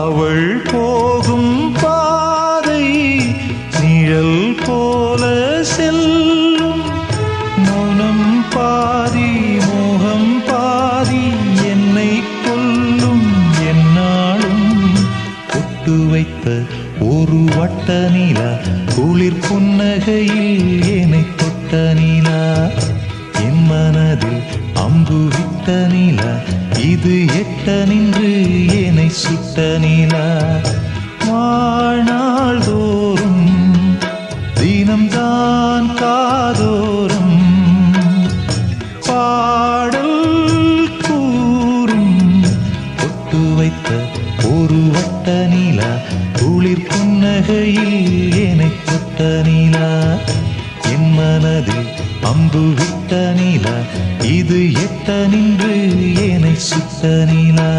அவள் போகும் பாதை நிழல் போல செல்லும். மௌனம் பாதி மோகம் பாதி என்னை கொல்லும். என்னாலும் பொட்டு வைத்த ஒரு வட்ட நிலா குளிர் புன்னகையில் என்னை தொட்ட நிலா. என் மனதில் அம்பு விட்ட நிலா இது எட்ட நின்று என்னை சுட்ட நிலா. வாழ்நாள் தோறும் தினம்தான் காதோறும் பாடல் கூறும். பொட்டு வைத்த ஒரு வட்ட நிலா குளிர் புன்னகையில் என்னை தொட்ட நிலா. என் மனதில் அம்பு விட்ட நிலா இது எட்ட நின்று என்னை சுட்ட நிலா.